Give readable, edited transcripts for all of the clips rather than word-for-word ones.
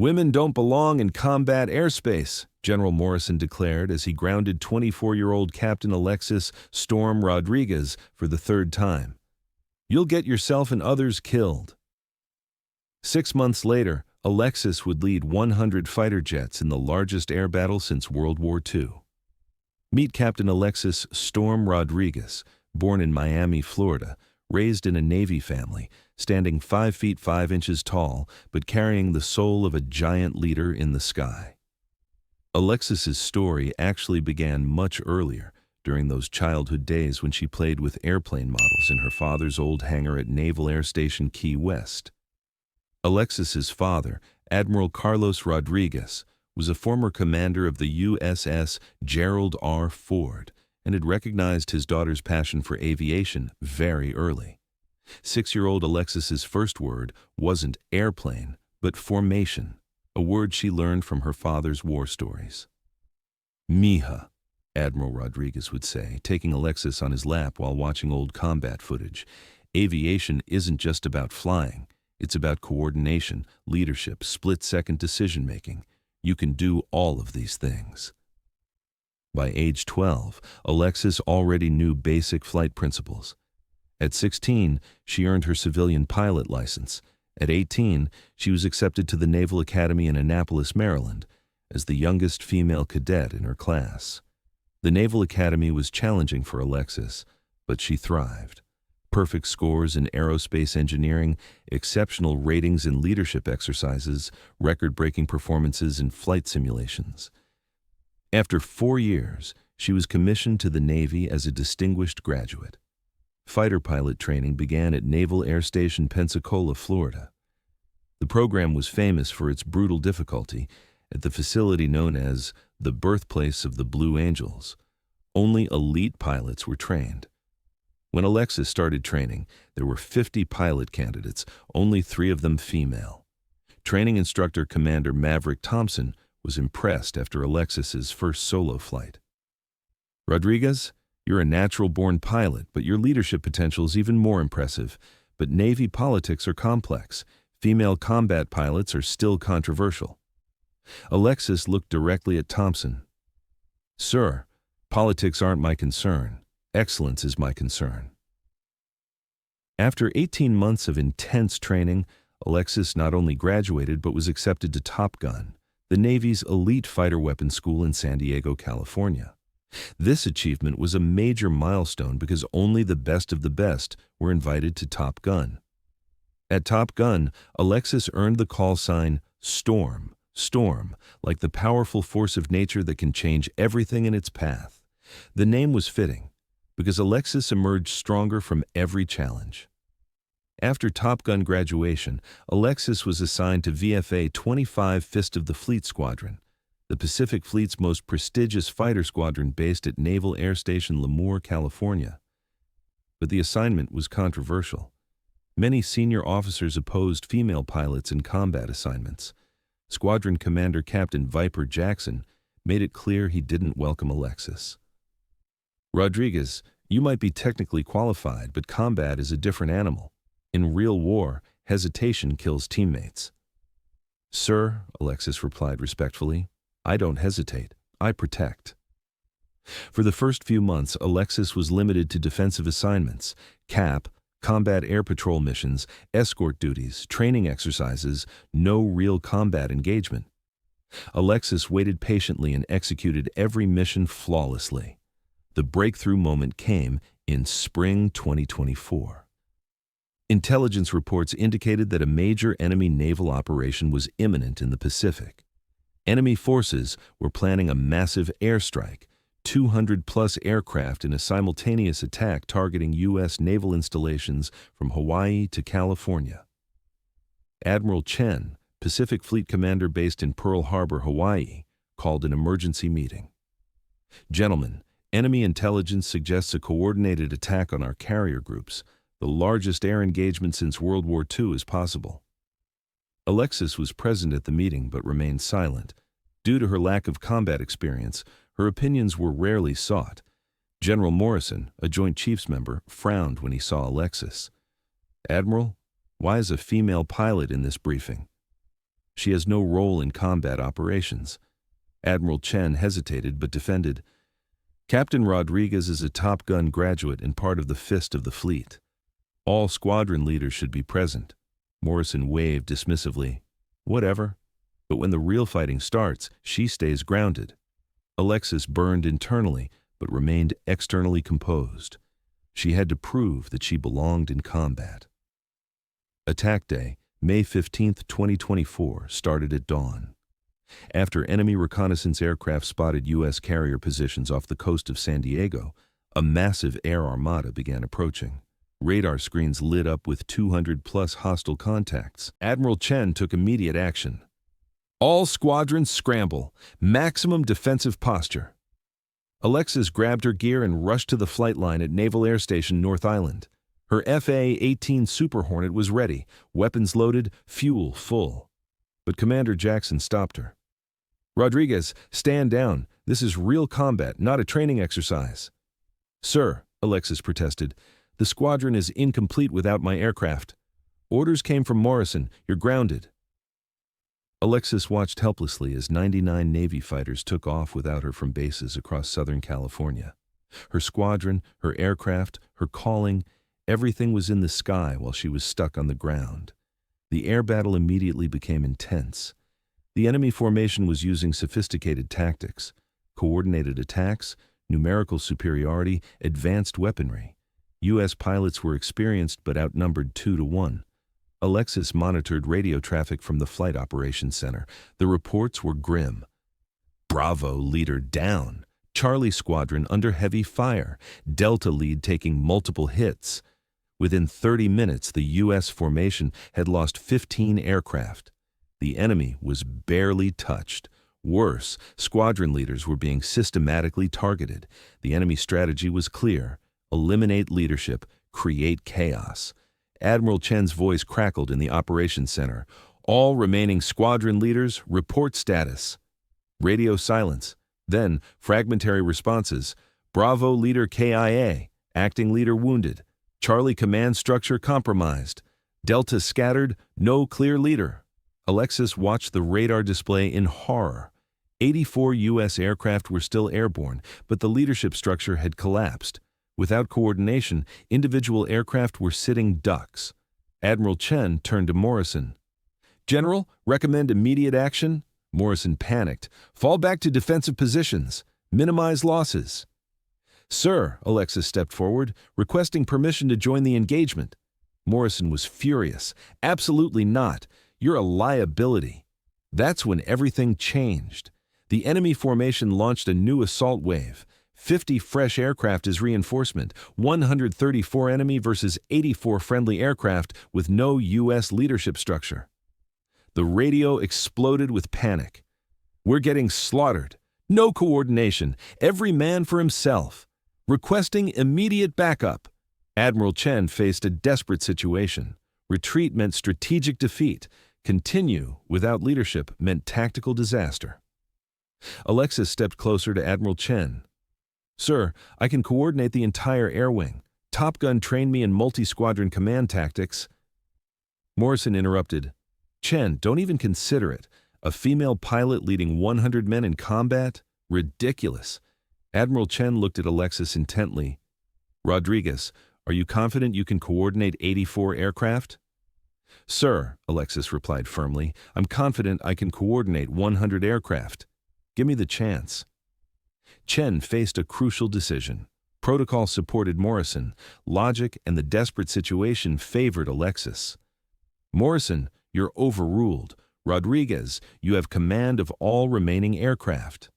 "Women don't belong in combat airspace," General Morrison declared as he grounded 24-year-old Captain Alexis Rodriguez for the third time. "You'll get yourself and others killed." 6 months later, Alexis would lead 100 fighter jets in the largest air battle since World War II. Meet Captain Alexis Rodriguez, born in Miami, Florida, raised in a Navy family, standing 5 feet 5 inches tall, but carrying the soul of a giant leader in the sky. Alexis's story actually began much earlier, during those childhood days when she played with airplane models in her father's old hangar at Naval Air Station Key West. Alexis's father, Admiral Carlos Rodriguez, was a former commander of the USS Gerald R. Ford and had recognized his daughter's passion for aviation very early. 6-year-old Alexis's first word wasn't airplane, but formation, a word she learned from her father's war stories. "Mija," Admiral Rodriguez would say, taking Alexis on his lap while watching old combat footage. "Aviation isn't just about flying. It's about coordination, leadership, split-second decision-making. You can do all of these things." By age 12, Alexis already knew basic flight principles. At 16, she earned her civilian pilot license. At 18, she was accepted to the Naval Academy in Annapolis, Maryland, as the youngest female cadet in her class. The Naval Academy was challenging for Alexis, but she thrived. Perfect scores in aerospace engineering, exceptional ratings in leadership exercises, record-breaking performances in flight simulations. After 4 years, she was commissioned to the Navy as a distinguished graduate. Fighter pilot training began at Naval Air Station Pensacola, Florida. The program was famous for its brutal difficulty. At the facility known as the birthplace of the Blue Angels, only elite pilots were trained. When Alexis started training, there were 50 pilot candidates, only 3 of them female. Training instructor Commander Maverick Thompson was impressed after Alexis's first solo flight. "Rodriguez, you're a natural-born pilot, but your leadership potential is even more impressive. But Navy politics are complex. Female combat pilots are still controversial." Alexis looked directly at Thompson. "Sir, politics aren't my concern. Excellence is my concern." After 18 months of intense training, Alexis not only graduated but was accepted to Top Gun, the Navy's elite fighter weapons school in San Diego, California. This achievement was a major milestone because only the best of the best were invited to Top Gun. At Top Gun, Alexis earned the call sign Storm, like the powerful force of nature that can change everything in its path. The name was fitting, because Alexis emerged stronger from every challenge. After Top Gun graduation, Alexis was assigned to VFA 25 Fist of the Fleet Squadron, the Pacific Fleet's most prestigious fighter squadron based at Naval Air Station Lemoore, California. But the assignment was controversial. Many senior officers opposed female pilots in combat assignments. Squadron Commander Captain Viper Jackson made it clear he didn't welcome Alexis. "Rodriguez, you might be technically qualified, but combat is a different animal. In real war, hesitation kills teammates." "Sir," Alexis replied respectfully, "I don't hesitate, I protect." For the first few months, Alexis was limited to defensive assignments, CAP, combat air patrol missions, escort duties, training exercises, no real combat engagement. Alexis waited patiently and executed every mission flawlessly. The breakthrough moment came in spring 2024. Intelligence reports indicated that a major enemy naval operation was imminent in the Pacific. Enemy forces were planning a massive airstrike, 200-plus aircraft in a simultaneous attack targeting U.S. naval installations from Hawaii to California. Admiral Chen, Pacific Fleet commander based in Pearl Harbor, Hawaii, called an emergency meeting. "Gentlemen, enemy intelligence suggests a coordinated attack on our carrier groups. The largest air engagement since World War II is possible." Alexis was present at the meeting but remained silent. Due to her lack of combat experience, her opinions were rarely sought. General Morrison, a Joint Chiefs member, frowned when he saw Alexis. "Admiral, why is a female pilot in this briefing?" She has no role in combat operations. Admiral Chen hesitated but defended. Captain Rodriguez is a Top Gun graduate and part of the Fist of the Fleet. All squadron leaders should be present. Morrison waved dismissively. Whatever. But when the real fighting starts, she stays grounded. Alexis burned internally, but remained externally composed. She had to prove that she belonged in combat. Attack Day, May 15, 2024, started at dawn. After enemy reconnaissance aircraft spotted U.S. carrier positions off the coast of San Diego, a massive air armada began approaching. Radar screens lit up with 200-plus hostile contacts. Admiral Chen took immediate action. All squadrons scramble. Maximum defensive posture. Alexis grabbed her gear and rushed to the flight line at Naval Air Station North Island. Her FA-18 Super Hornet was ready, weapons loaded, fuel full. But Commander Jackson stopped her. Rodriguez, stand down. This is real combat, not a training exercise. Sir, Alexis protested, the squadron is incomplete without my aircraft. Orders came from Morrison. You're grounded. Alexis watched helplessly as 99 Navy fighters took off without her from bases across Southern California. Her squadron, her aircraft, her calling, everything was in the sky while she was stuck on the ground. The air battle immediately became intense. The enemy formation was using sophisticated tactics, coordinated attacks, numerical superiority, advanced weaponry. U.S. pilots were experienced but outnumbered 2-1. Alexis monitored radio traffic from the Flight Operations Center. The reports were grim. Bravo leader down. Charlie Squadron under heavy fire. Delta lead taking multiple hits. Within 30 minutes, the U.S. formation had lost 15 aircraft. The enemy was barely touched. Worse, squadron leaders were being systematically targeted. The enemy strategy was clear. Eliminate leadership, create chaos. Admiral Chen's voice crackled in the operations center. All remaining squadron leaders, report status. Radio silence. Then, fragmentary responses. Bravo leader KIA. Acting leader wounded. Charlie command structure compromised. Delta scattered. No clear leader. Alexis watched the radar display in horror. 84 U.S. aircraft were still airborne, but the leadership structure had collapsed. Without coordination, individual aircraft were sitting ducks. Admiral Chen turned to Morrison. General, recommend immediate action? Morrison panicked. Fall back to defensive positions. Minimize losses. Sir, Alexis stepped forward, requesting permission to join the engagement. Morrison was furious. Absolutely not. You're a liability. That's when everything changed. The enemy formation launched a new assault wave. 50 fresh aircraft as reinforcement, 134 enemy versus 84 friendly aircraft with no U.S. leadership structure. The radio exploded with panic. We're getting slaughtered. No coordination. Every man for himself. Requesting immediate backup. Admiral Chen faced a desperate situation. Retreat meant strategic defeat. Continue without leadership meant tactical disaster. Alexis stepped closer to Admiral Chen. Sir, I can coordinate the entire air wing. Top Gun trained me in multi-squadron command tactics. Morrison interrupted. Chen, don't even consider it. A female pilot leading 100 men in combat? Ridiculous. Admiral Chen looked at Alexis intently. Rodriguez, are you confident you can coordinate 84 aircraft? Sir, Alexis replied firmly, I'm confident I can coordinate 100 aircraft. Give me the chance. Chen faced a crucial decision. Protocol supported Morrison. Logic and the desperate situation favored Alexis. Morrison, you're overruled. Rodriguez, you have command of all remaining aircraft.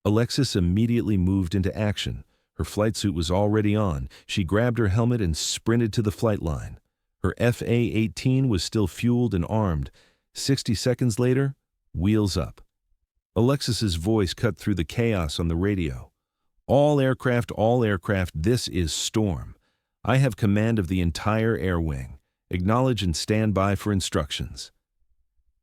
Alexis immediately moved into action. Her flight suit was already on. She grabbed her helmet and sprinted to the flight line. Her FA-18 was still fueled and armed. 60 seconds later, wheels up. Alexis's voice cut through the chaos on the radio. All aircraft, this is Storm. I have command of the entire air wing. Acknowledge and stand by for instructions.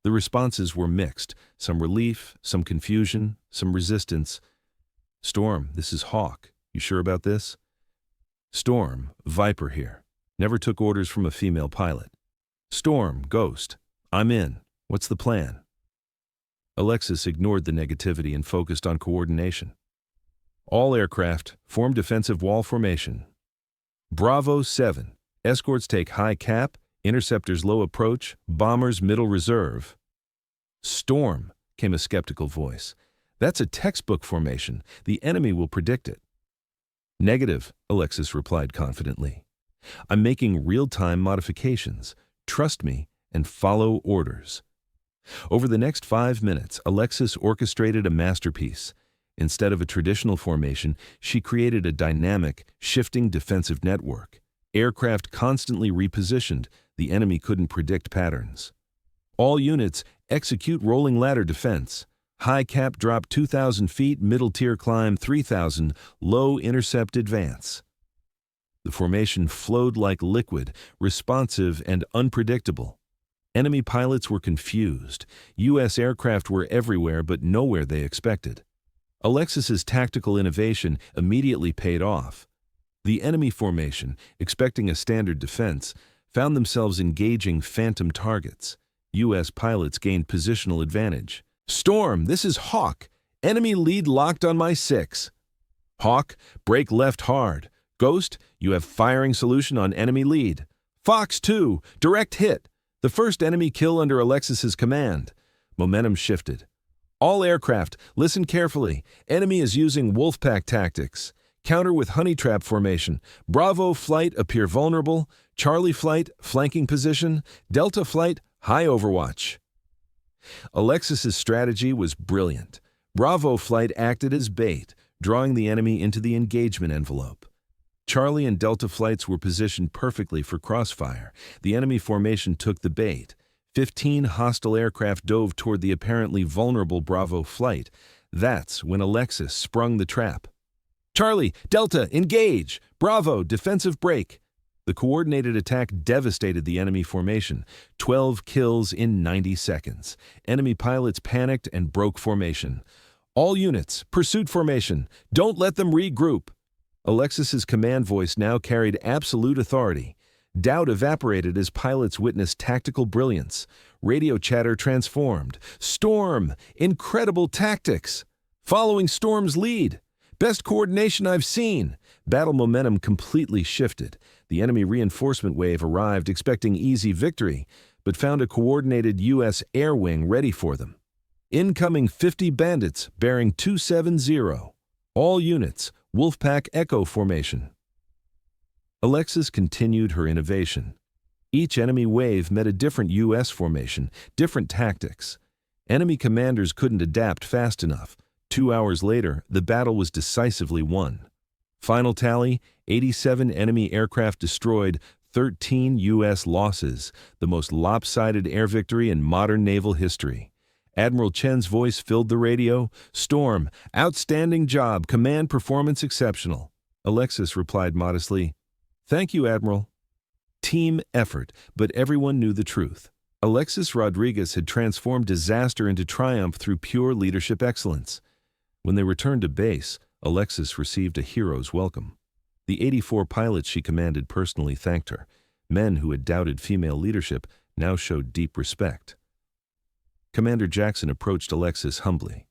The responses were mixed. Some relief, some confusion, some resistance. Storm, this is Hawk. You sure about this? Storm, Viper here. Never took orders from a female pilot. Storm, Ghost. I'm in. What's the plan? Alexis ignored the negativity and focused on coordination. All aircraft, form defensive wall formation. Bravo 7. Escorts take high cap, interceptors low approach, bombers middle reserve. Storm, came a skeptical voice. That's a textbook formation. The enemy will predict it. Negative, Alexis replied confidently. I'm making real-time modifications. Trust me and follow orders. Over the next 5 minutes, Alexis orchestrated a masterpiece. Instead of a traditional formation, she created a dynamic, shifting defensive network. Aircraft constantly repositioned. The enemy couldn't predict patterns. All units, execute rolling ladder defense. High cap drop 2,000 feet, middle tier climb 3,000, low intercept advance. The formation flowed like liquid, responsive and unpredictable. Enemy pilots were confused. U.S. aircraft were everywhere but nowhere they expected. Alexis's tactical innovation immediately paid off. The enemy formation, expecting a standard defense, found themselves engaging phantom targets. U.S. pilots gained positional advantage. Storm, this is Hawk. Enemy lead locked on my 6. Hawk, brake left hard. Ghost, you have firing solution on enemy lead. Fox 2, direct hit. The first enemy kill under Alexis's command. Momentum shifted. All aircraft, listen carefully. Enemy is using Wolfpack tactics. Counter with honey trap formation. Bravo flight appear vulnerable. Charlie flight, flanking position. Delta flight, high overwatch. Alexis's strategy was brilliant. Bravo flight acted as bait, drawing the enemy into the engagement envelope. Charlie and Delta flights were positioned perfectly for crossfire. The enemy formation took the bait. 15 hostile aircraft dove toward the apparently vulnerable Bravo flight. That's when Alexis sprung the trap. Charlie, Delta, engage! Bravo, defensive break! The coordinated attack devastated the enemy formation. 12 kills in 90 seconds. Enemy pilots panicked and broke formation. All units, pursuit formation. Don't let them regroup. Alexis's command voice now carried absolute authority. Doubt evaporated as pilots witnessed tactical brilliance. Radio chatter transformed. Storm, incredible tactics. Following Storm's lead. Best coordination I've seen. Battle momentum completely shifted. The enemy reinforcement wave arrived expecting easy victory, but found a coordinated U.S. air wing ready for them. Incoming 50 bandits bearing 270. All units, Wolfpack Echo formation. Alexis continued her innovation. Each enemy wave met a different U.S. formation, different tactics. Enemy commanders couldn't adapt fast enough. 2 hours later, the battle was decisively won. Final tally, 87 enemy aircraft destroyed, 13 U.S. losses, the most lopsided air victory in modern naval history. Admiral Chen's voice filled the radio. Storm, outstanding job, command performance exceptional. Alexis replied modestly, Thank you, Admiral. Team effort, but everyone knew the truth. Alexis Rodriguez had transformed disaster into triumph through pure leadership excellence. When they returned to base, Alexis received a hero's welcome. The 84 pilots she commanded personally thanked her. Men who had doubted female leadership now showed deep respect. Commander Jackson approached Alexis humbly.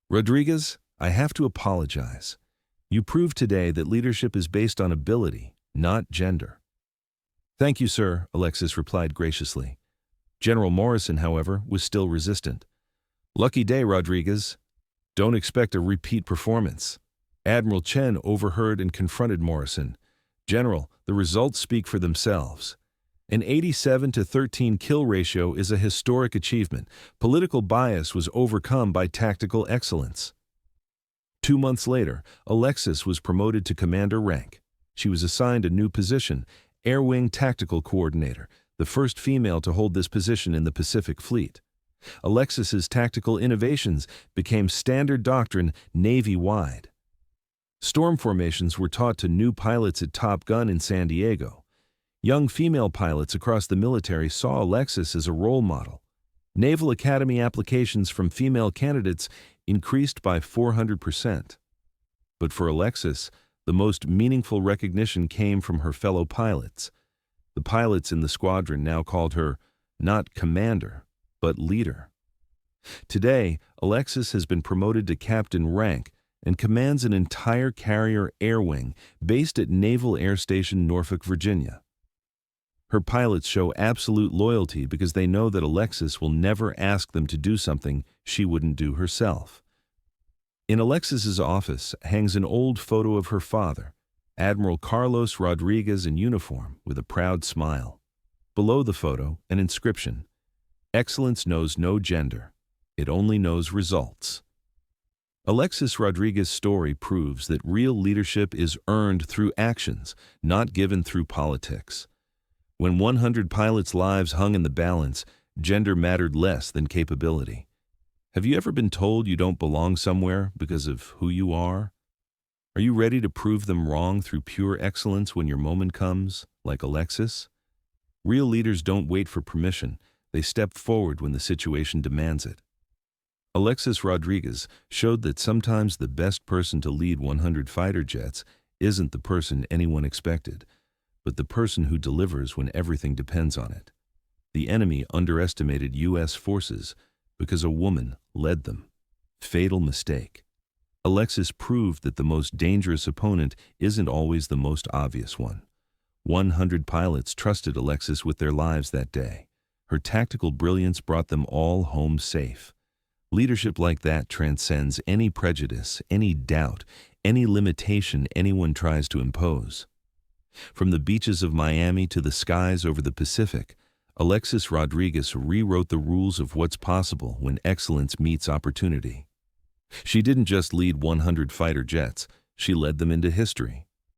Rodriguez, I have to apologize. You proved today that leadership is based on ability, not gender. Thank you, sir, Alexis replied graciously. General Morrison, however, was still resistant. Lucky day, Rodriguez. Don't expect a repeat performance. Admiral Chen overheard and confronted Morrison. General, the results speak for themselves. An 87-13 kill ratio is a historic achievement. Political bias was overcome by tactical excellence. 2 months later, Alexis was promoted to commander rank. She was assigned a new position, Air Wing Tactical Coordinator, the first female to hold this position in the Pacific Fleet. Alexis's tactical innovations became standard doctrine Navy-wide. Storm formations were taught to new pilots at Top Gun in San Diego. Young female pilots across the military saw Alexis as a role model. Naval Academy applications from female candidates increased by 400%. But for Alexis, the most meaningful recognition came from her fellow pilots. The pilots in the squadron now called her not commander, but leader. Today, Alexis has been promoted to captain rank and commands an entire carrier air wing based at Naval Air Station Norfolk, Virginia. Her pilots show absolute loyalty because they know that Alexis will never ask them to do something she wouldn't do herself. In Alexis's office hangs an old photo of her father, Admiral Carlos Rodriguez in uniform with a proud smile. Below the photo, an inscription: "Excellence knows no gender. It only knows results." Alexis Rodriguez's story proves that real leadership is earned through actions, not given through politics. When 100 pilots' lives hung in the balance, gender mattered less than capability. Have you ever been told you don't belong somewhere because of who you are? Are you ready to prove them wrong through pure excellence when your moment comes, like Alexis? Real leaders don't wait for permission. They step forward when the situation demands it. Alexis Rodriguez showed that sometimes the best person to lead 100 fighter jets isn't the person anyone expected, but the person who delivers when everything depends on it. The enemy underestimated U.S. forces because a woman led them. Fatal mistake. Alexis proved that the most dangerous opponent isn't always the most obvious one. 100 pilots trusted Alexis with their lives that day. Her tactical brilliance brought them all home safe. Leadership like that transcends any prejudice, any doubt, any limitation anyone tries to impose. From the beaches of Miami to the skies over the Pacific, Alexis Rodriguez rewrote the rules of what's possible when excellence meets opportunity. She didn't just lead 100 fighter jets, she led them into history.